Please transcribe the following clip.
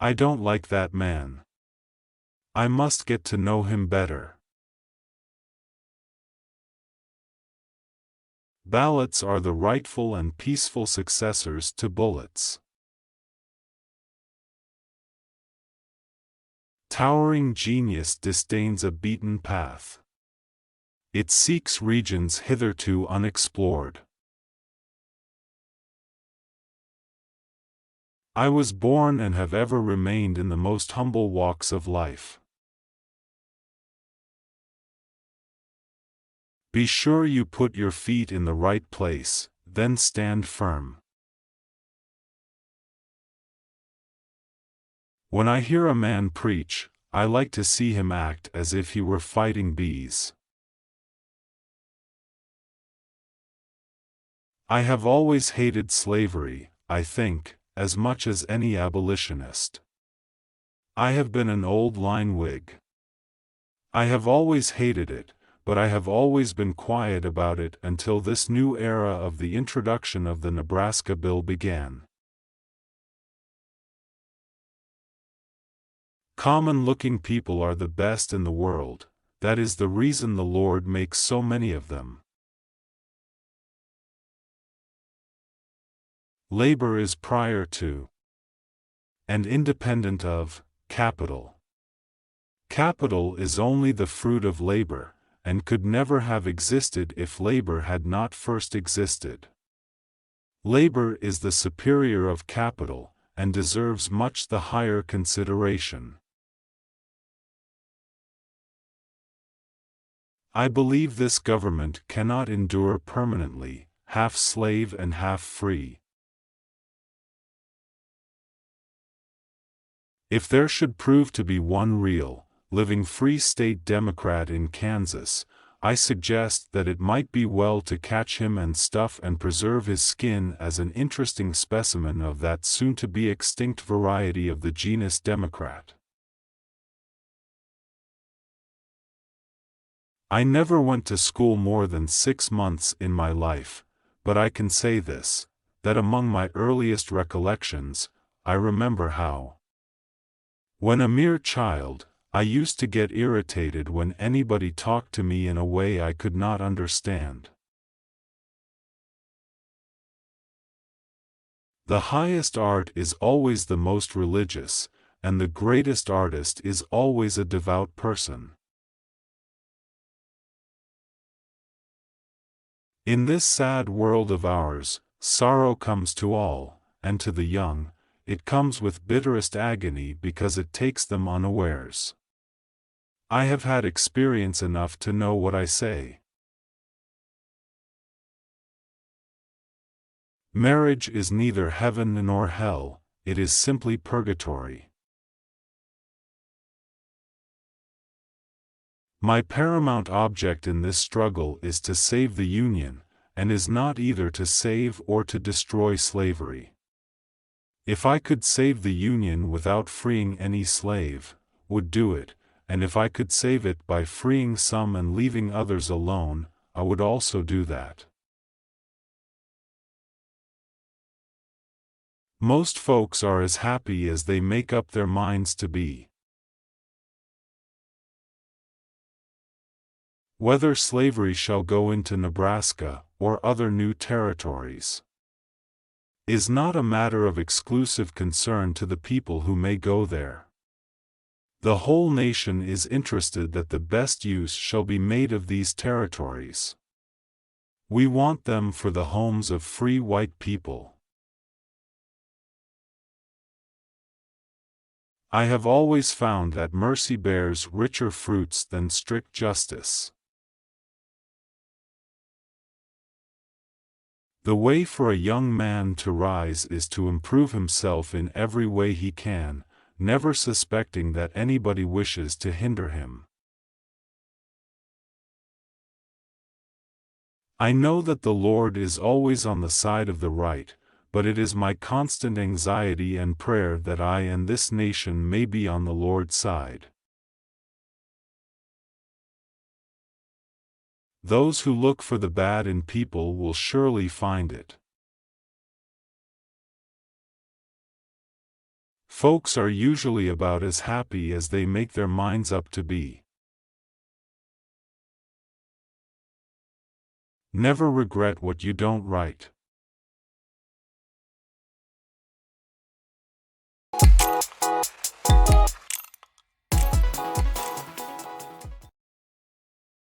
I don't like that man. I must get to know him better. Ballots are the rightful and peaceful successors to bullets. Towering genius disdains a beaten path. It seeks regions hitherto unexplored. I was born and have ever remained in the most humble walks of life. Be sure you put your feet in the right place, then stand firm. When I hear a man preach, I like to see him act as if he were fighting bees. I have always hated slavery, I think, as much as any abolitionist. I have been an old line Whig. I have always hated it, but I have always been quiet about it until this new era of the introduction of the Nebraska Bill began. Common-looking people are the best in the world, that is the reason the Lord makes so many of them. Labor is prior to and independent of capital. Capital is only the fruit of labor, and could never have existed if labor had not first existed. Labor is the superior of capital, and deserves much the higher consideration. I believe this government cannot endure permanently, half slave and half free. If there should prove to be one real, living free state Democrat in Kansas, I suggest that it might be well to catch him and stuff and preserve his skin as an interesting specimen of that soon-to-be extinct variety of the genus Democrat. I never went to school more than 6 months in my life, but I can say this, that among my earliest recollections, I remember how, when a mere child, I used to get irritated when anybody talked to me in a way I could not understand. The highest art is always the most religious, and the greatest artist is always a devout person. In this sad world of ours, sorrow comes to all, and to the young, it comes with bitterest agony because it takes them unawares. I have had experience enough to know what I say. Marriage is neither heaven nor hell, it is simply purgatory. My paramount object in this struggle is to save the Union, and is not either to save or to destroy slavery. If I could save the Union without freeing any slave, would do it, and if I could save it by freeing some and leaving others alone, I would also do that. Most folks are as happy as they make up their minds to be. Whether slavery shall go into Nebraska or other new territories is not a matter of exclusive concern to the people who may go there. The whole nation is interested that the best use shall be made of these territories. We want them for the homes of free white people. I have always found that mercy bears richer fruits than strict justice. The way for a young man to rise is to improve himself in every way he can, never suspecting that anybody wishes to hinder him. I know that the Lord is always on the side of the right, but it is my constant anxiety and prayer that I and this nation may be on the Lord's side. Those who look for the bad in people will surely find it. Folks are usually about as happy as they make their minds up to be. Never regret what you don't write.